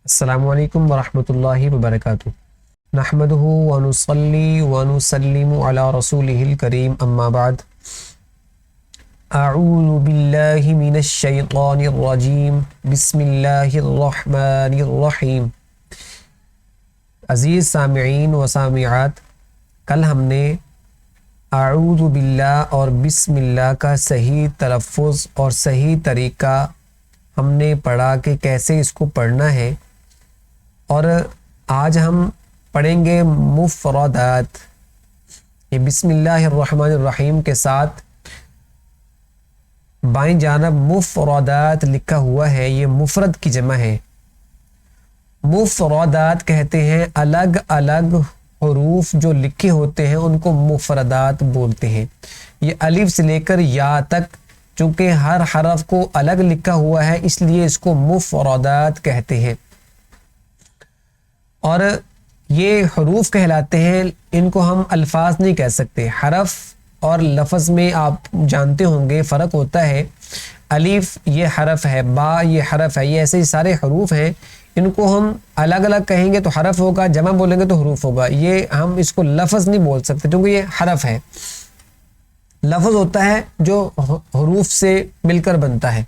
السلام علیکم ورحمۃ اللہ وبرکاتہ نحمدہ ونصلی ونسلم علی رسولہ الکریم اما بعد اعوذ باللہ من الشیطان الرجیم بسم اللہ الرحمن الرحیم۔ عزیز سامعین و سامعات، کل ہم نے اعوذ باللہ اور بسم اللہ کا صحیح تلفظ اور صحیح طریقہ ہم نے پڑھا کہ کیسے اس کو پڑھنا ہے، اور آج ہم پڑھیں گے مفردات۔ یہ بسم اللہ الرحمن الرحیم کے ساتھ بائیں جانب مفردات لکھا ہوا ہے، یہ مفرد کی جمع ہے۔ مفردات کہتے ہیں الگ الگ حروف جو لکھے ہوتے ہیں ان کو مفردات بولتے ہیں۔ یہ الف سے لے کر یا تک، چونکہ ہر حرف کو الگ لکھا ہوا ہے اس لیے اس کو مفردات کہتے ہیں، اور یہ حروف کہلاتے ہیں۔ ان کو ہم الفاظ نہیں کہہ سکتے۔ حرف اور لفظ میں آپ جانتے ہوں گے فرق ہوتا ہے۔ الف یہ حرف ہے، با یہ حرف ہے، یہ ایسے ہی سارے حروف ہیں۔ ان کو ہم الگ الگ کہیں گے تو حرف ہوگا، جمع بولیں گے تو حروف ہوگا۔ یہ ہم اس کو لفظ نہیں بول سکتے کیونکہ یہ حرف ہے۔ لفظ ہوتا ہے جو حروف سے مل کر بنتا ہے۔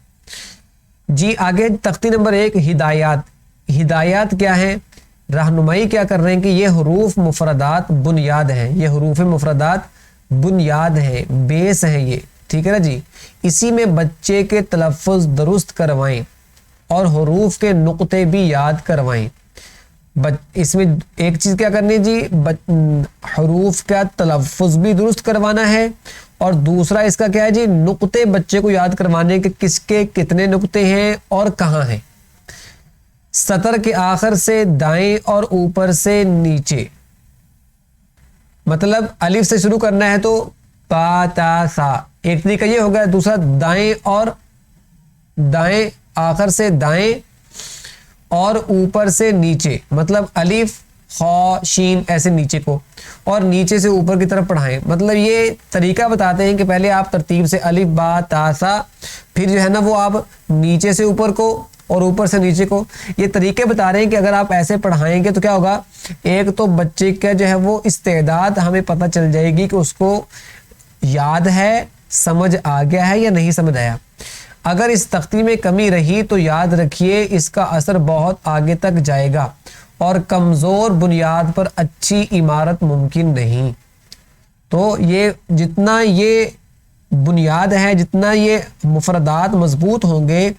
جی آگے تختی نمبر 1، ہدایات۔ ہدایات کیا ہیں؟ رہنمائی کیا کر رہے ہیں کہ یہ حروف مفردات بنیاد ہیں، یہ حروف مفردات بنیاد ہیں، بیس ہیں یہ، ٹھیک ہے نا جی۔ اسی میں بچے کے تلفظ درست کروائیں اور حروف کے نقطے بھی یاد کروائیں۔ اس میں ایک چیز کیا کرنی ہے جی، حروف کا تلفظ بھی درست کروانا ہے، اور دوسرا اس کا کیا ہے جی، نقطے بچے کو یاد کروانے کے کس کے کتنے نقطے ہیں اور کہاں ہیں۔ سطر کے آخر سے دائیں اور اوپر سے نیچے، مطلب الف سے شروع کرنا ہے تو با تا سا، ایک طریقہ یہ ہوگا۔ دوسرا دائیں اور دائیں، آخر سے دائیں اور اوپر سے نیچے، مطلب الف خا شین ایسے نیچے کو، اور نیچے سے اوپر کی طرف پڑھائیں۔ مطلب یہ طریقہ بتاتے ہیں کہ پہلے آپ ترتیب سے الف با تا سا، پھر جو ہے نا وہ آپ نیچے سے اوپر کو اور اوپر سے نیچے کو، یہ طریقے بتا رہے ہیں کہ اگر آپ ایسے پڑھائیں گے تو کیا ہوگا، ایک تو بچے کا جو ہے وہ استعداد ہمیں پتہ چل جائے گی کہ اس کو یاد ہے، سمجھ آ گیا ہے یا نہیں سمجھ آیا۔ اگر اس تختی میں کمی رہی تو یاد رکھیے اس کا اثر بہت آگے تک جائے گا، اور کمزور بنیاد پر اچھی عمارت ممکن نہیں۔ تو یہ جتنا یہ بنیاد ہے، جتنا یہ مفردات مضبوط ہوں گے،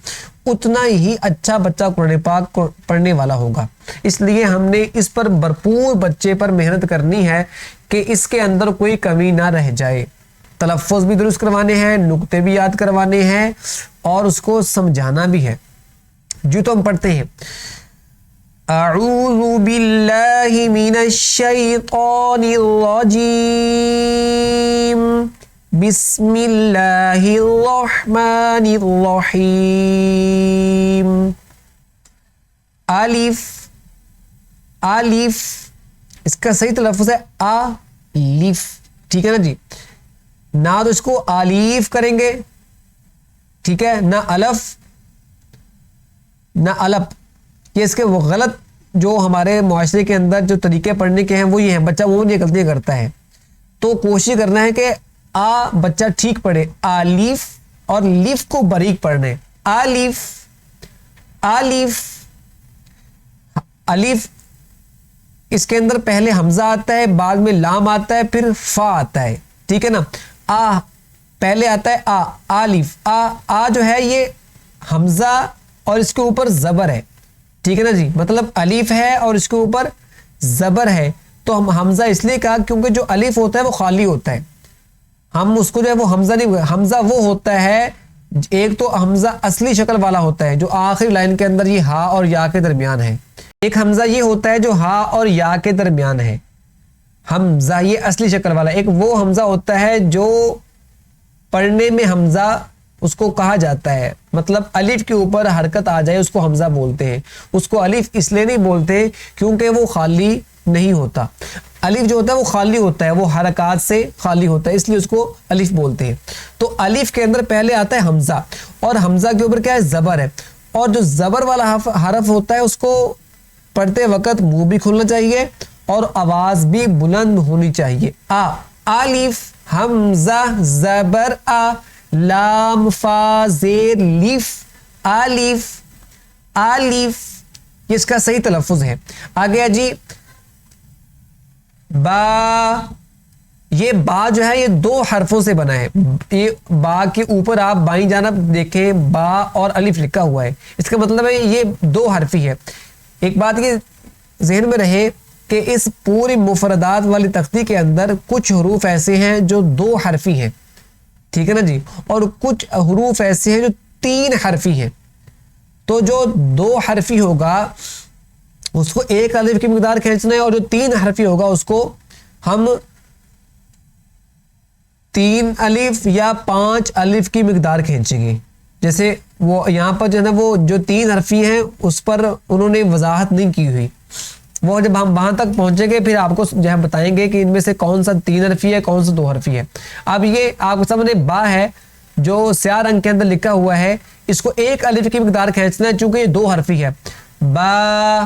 اتنا ہی اچھا بچہ قرآن پاک کو پڑھنے والا ہوگا۔ اس لیے ہم نے اس پر بھرپور بچے پر محنت کرنی ہے کہ اس کے اندر کوئی کمی نہ رہ جائے۔ تلفظ بھی درست کروانے ہیں، نقطے بھی یاد کروانے ہیں، اور اس کو سمجھانا بھی ہے۔ جو تو ہم پڑھتے ہیں، اعوذ باللہ من الشیطان الرجیم، بسم اللہ الرحمن الرحیم۔ الف، الف اس کا صحیح تلفظ ہے الف، ٹھیک ہے نا جی۔ نہ تو اس کو آلیف کریں گے، ٹھیک ہے، نہ الف نہ الپ، یہ اس کے وہ غلط جو ہمارے معاشرے کے اندر جو طریقے پڑھنے کے ہیں وہ یہ ہیں، بچہ وہ یہ غلطیاں کرتا ہے۔ تو کوشش کرنا ہے کہ بچہ ٹھیک پڑھے، آلیف اور لیف کو باریک پڑھنے۔ آلیف، آلیف، الف اس کے اندر پہلے حمزہ آتا ہے، بعد میں لام آتا ہے، پھر فا آتا ہے، ٹھیک ہے نا۔ پہلے آتا ہے آلیف، آ جو ہے یہ حمزہ اور اس کے اوپر زبر ہے، ٹھیک ہے نا جی۔ مطلب الف ہے اور اس کے اوپر زبر ہے، تو ہم حمزہ اس لیے کہا کیونکہ جو الف ہوتا ہے وہ خالی ہوتا ہے، ہم اس کو جو ہے وہ حمزہ نہیں، حمزہ وہ ہوتا ہے، ایک تو حمزہ اصلی شکل والا ہوتا ہے جو آخری لائن کے اندر یہ ہا اور یا کے درمیان ہے، ایک حمزہ یہ ہوتا ہے جو ہا اور یا کے درمیان ہے، حمزہ یہ اصلی شکل والا۔ ایک وہ حمزہ ہوتا ہے جو پڑھنے میں حمزہ اس کو کہا جاتا ہے، مطلب الف کے اوپر حرکت آ جائے اس کو حمزہ بولتے ہیں۔ اس کو الف اس لیے نہیں بولتے کیونکہ وہ خالی نہیں ہوتا، الف جو ہوتا ہے وہ خالی ہوتا ہے، وہ حرکات سے خالی ہوتا ہے، اس لیے اس کو الف بولتے ہیں۔ تو الف کے اندر پہلے آتا ہے حمزہ، اور حمزہ کے اوپر کیا ہے؟ زبر ہے، اور جو زبر والا حرف ہوتا ہے اس کو پڑھتے وقت منہ بھی کھلنا چاہیے اور آواز بھی بلند ہونی چاہیے. الف حمزہ زبر لام فا زیر لیف الف الف یہ اس کا صحیح تلفظ ہے. آگے جی با. یہ با جو ہے یہ 2 حرفوں سے بنا ہے. یہ با کے اوپر آپ بائیں جانب دیکھیں با اور الف لکھا ہوا ہے, اس کا مطلب ہے یہ 2 حرفی ہے. ایک بات یہ ذہن میں رہے کہ اس پوری مفردات والی تختی کے اندر کچھ حروف ایسے ہیں جو 2 حرفی ہیں, ٹھیک ہے نا جی, اور کچھ حروف ایسے ہیں جو 3 حرفی ہیں. تو جو 2 حرفی ہوگا اس کو 1 الف کی مقدار کھینچنا ہے, اور جو 3 حرفی ہوگا اس کو ہم 3 الف یا 5 الف کی مقدار کھینچیں گے. جیسے وہ یہاں پر جو ہے نا وہ جو 3 حرفی ہیں اس پر انہوں نے وضاحت نہیں کی ہوئی, وہ جب ہم وہاں تک پہنچیں گے پھر آپ کو جو ہے بتائیں گے کہ ان میں سے کون سا 3 حرفی ہے کون سا 2 حرفی ہے. اب یہ آپ کے سامنے با ہے جو سیاہ رنگ کے اندر لکھا ہوا ہے, اس کو 1 الف کی مقدار کھینچنا ہے چونکہ یہ 2 حرفی ہے. با.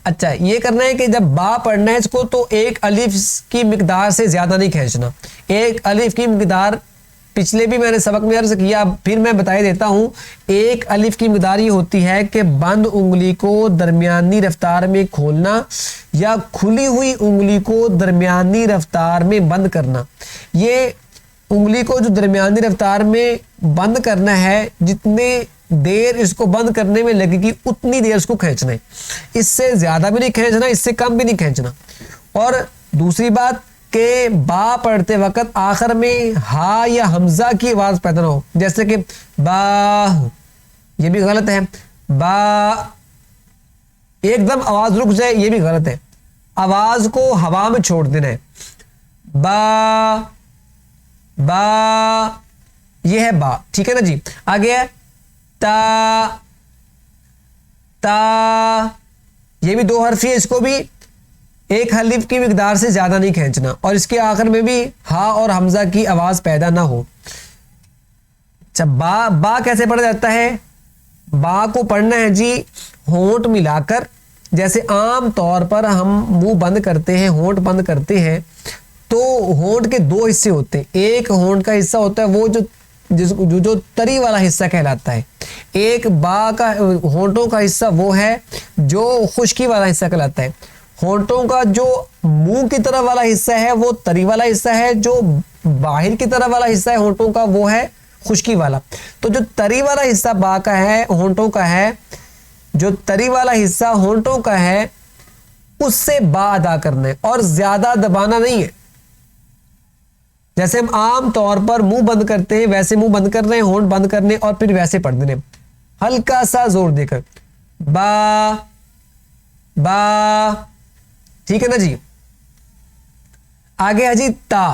اچھا یہ کرنا ہے کہ جب با پڑھنا ہے اس کو تو 1 الف کی مقدار سے زیادہ نہیں کھینچنا. 1 الف کی مقدار پچھلے بھی میں نے سبق میں عرض کیا, پھر میں بتا دیتا ہوں. 1 الف کی مقدار یہ ہوتی ہے کہ بند انگلی کو درمیانی رفتار میں کھولنا یا کھلی ہوئی انگلی کو درمیانی رفتار میں بند کرنا. یہ انگلی کو جو درمیانی رفتار میں بند کرنا ہے, جتنے دیر اس کو بند کرنے میں لگے گی اتنی دیر اس کو کھینچنا ہے, اس سے زیادہ بھی نہیں کھینچنا, اس سے کم بھی نہیں کھینچنا. اور دوسری بات کہ با پڑھتے وقت آخر میں ہا یا حمزہ کی آواز پیدا نہ ہو, جیسے کہ با, یہ بھی غلط ہے. با ایک دم آواز رک جائے یہ بھی غلط ہے, آواز کو ہوا میں چھوڑ دینا ہے. با با یہ ہے با, ٹھیک ہے نا جی. آگے ہے تا. تا یہ بھی 2 حرفی ہے, اس کو بھی 1 الف کی مقدار سے زیادہ نہیں کھینچنا, اور اس کے آخر میں بھی ہا اور حمزہ کی آواز پیدا نہ ہو. اچھا با. با کیسے پڑھا جاتا ہے؟ با کو پڑھنا ہے جی ہونٹ ملا کر. جیسے عام طور پر ہم منہ بند کرتے ہیں, ہونٹ بند کرتے ہیں, تو ہونٹ کے 2 حصے ہوتے ہیں. ایک ہونٹ کا حصہ ہوتا ہے وہ جو تری والا حصہ کہلاتا ہے. ایک با کا ہونٹوں کا حصہ وہ ہے جو خشکی والا حصہ کہلاتا ہے. ہونٹوں کا جو منہ کی طرف والا حصہ ہے وہ تری والا حصہ ہے, جو باہر کی طرف والا حصہ ہے ہونٹوں کا وہ ہے خشکی والا. تو جو تری والا حصہ با کا ہے, ہونٹوں کا ہے, جو تری والا حصہ ہونٹوں کا ہے اس سے با ادا کرنا ہے, اور زیادہ دبانا نہیں ہے. جیسے ہم عام طور پر منہ بند کرتے ہیں ویسے منہ بند کر رہے ہیں, ہونٹ بند کرنے اور پھر ویسے پڑھ دینے, ہلکا سا زور دے کر. با با, ٹھیک ہے نا جی. آگے ہے جی تا.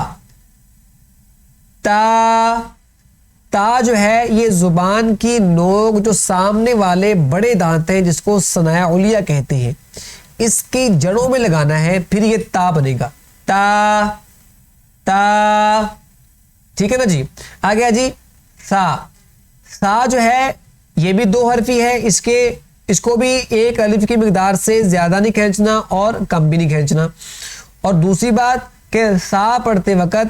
تا. تا جو ہے یہ زبان کی نوک جو سامنے والے بڑے دانت ہیں جس کو ثنایا علیہ کہتے ہیں, اس کی جڑوں میں لگانا ہے, پھر یہ تا بنے گا. تا تا, ٹھیک ہے نا جی. آگے جی سا. سا جو ہے یہ بھی 2 حرفی ہے, اس کو بھی 1 الف کی مقدار سے زیادہ نہیں کھینچنا اور کم بھی نہیں کھینچنا. اور دوسری بات کہ سا پڑھتے وقت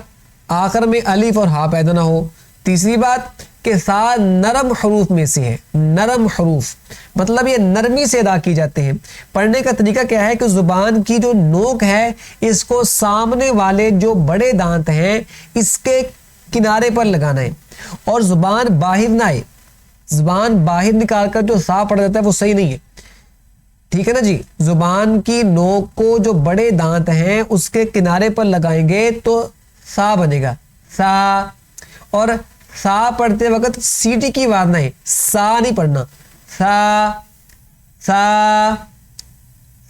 آخر میں الف اور ہا پیدا نہ ہو. تیسری بات کہ سا نرم حروف میں سے ہے. نرم حروف مطلب یہ نرمی سے ادا کی جاتے ہیں. پڑھنے کا طریقہ کیا ہے کہ زبان کی جو نوک ہے اس کو سامنے والے جو بڑے دانت ہیں اس کے کنارے پر لگانا ہے, اور زبان باہر نہ آئے. زبان باہر نکال کر جو سا پڑھا جاتا ہے وہ صحیح نہیں ہے, ٹھیک ہے نا جی. زبان کی نوک کو جو بڑے دانت ہیں اس کے کنارے پر لگائیں گے تو سا بنے گا. سا. اور سا پڑھتے وقت سیٹی کی آواز نہیں, سا نہیں پڑھنا. سا سا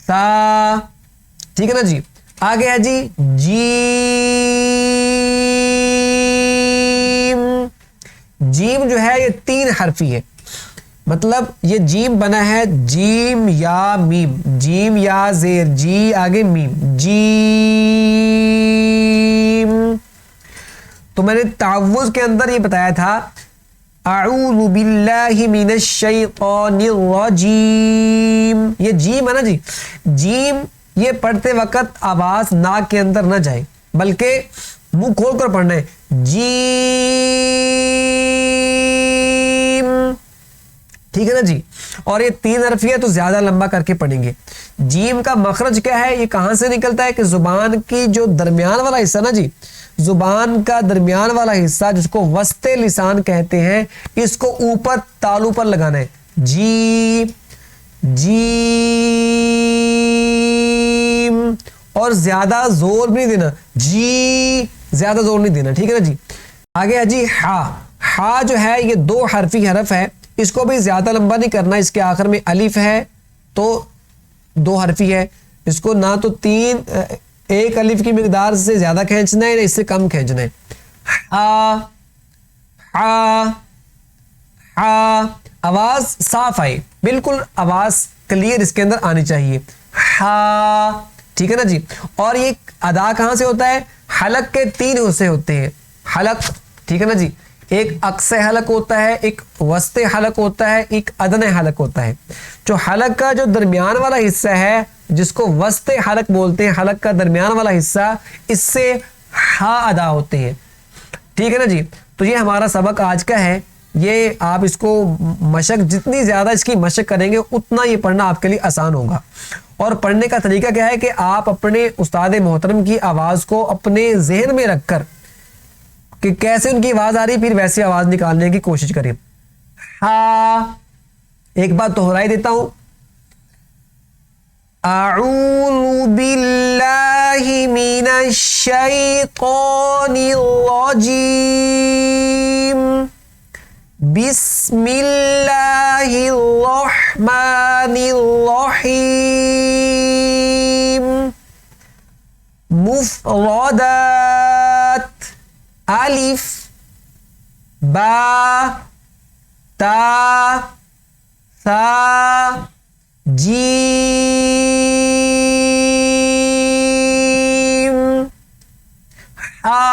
سا, ٹھیک ہے نا جی. آگے ہے جی جیم. جیم جو ہے یہ 3 حرفی ہے, مطلب یہ جیم بنا ہے جیم یا میم. جیم یا زیر جی آگے میم. جیم. تو میں نے تعوذ کے اندر یہ بتایا تھا اعوذ باللہ من الشیطان الرجیم. یہ جیم ہے نا جی, جیم یہ پڑھتے وقت آواز ناک کے اندر نہ جائے بلکہ منہ کھول کر پڑھنا ہے. جیم, ٹھیک ہے نا جی. اور یہ 3 حرف ہے تو زیادہ لمبا کر کے پڑھیں گے. جیم کا مخرج کیا ہے, یہ کہاں سے نکلتا ہے کہ زبان کی جو درمیان والا حصہ نا جی, زبان کا درمیان والا حصہ جس کو وسط لسان کہتے ہیں, اس کو اوپر تالو پر لگانا ہے. جی جیم, اور زیادہ زور بھی نہیں دینا, جی زیادہ زور نہیں دینا, ٹھیک ہے نا جی. آگے ہے جی ہا. ہا جو ہے یہ 2 حرفی حرف ہے, اس کو بھی زیادہ لمبا نہیں کرنا. اس کے آخر میں الف ہے تو 2 حرفی ہے, اس کو نہ تو 1 الف کی مقدار سے زیادہ کھینچنا ہے نہ اس سے کم کھینچنا ہے. ہا ہا ہا, آواز صاف آئے, بالکل آواز کلیئر اس کے اندر آنی چاہیے. ہا, ٹھیک ہے نا جی. اور یہ ادا کہاں سے ہوتا ہے, حلق کے 3 حصے ہوتے ہیں. حلق, ٹھیک ہے نا جی, ایک اقصی حلق ہوتا ہے, ایک وسط حلق ہوتا ہے, ایک ادنی حلق ہوتا ہے. جو حلق کا جو درمیان والا حصہ ہے جس کو وسط حلق بولتے ہیں, حلق کا درمیان والا حصہ, اس سے ہا ادا ہوتے ہیں, ٹھیک ہے نا جی. تو یہ ہمارا سبق آج کا ہے. یہ آپ اس کو مشق, جتنی زیادہ اس کی مشق کریں گے اتنا یہ پڑھنا آپ کے لیے آسان ہوگا. اور پڑھنے کا طریقہ کیا ہے کہ آپ اپنے استاد محترم کی آواز کو اپنے ذہن میں رکھ کر کہ کیسے ان کی آواز آ رہی پھر ویسی آواز نکالنے کی کوشش کریں. ہا, ایک بات دہرائی دیتا ہوں. اعوذ باللہ من الشیطان الرجیم, بسم اللہ الرحمن الرحیم. مفردات, الف با تا ثا جیم ہا.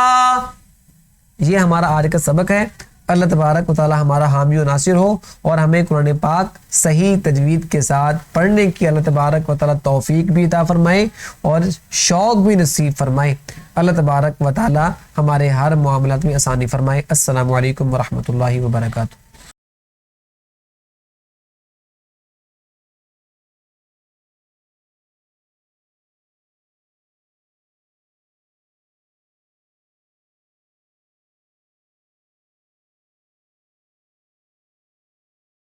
یہ ہمارا آج کا سبق ہے. اللہ تبارک و تعالی ہمارا حامی و ناصر ہو اور ہمیں قرآن پاک صحیح تجوید کے ساتھ پڑھنے کی اللہ تبارک و تعالی توفیق بھی عطا فرمائے اور شوق بھی نصیب فرمائے. اللہ تبارک و تعالی ہمارے ہر معاملات میں آسانی فرمائے. السلام علیکم ورحمۃ اللہ وبرکاتہ.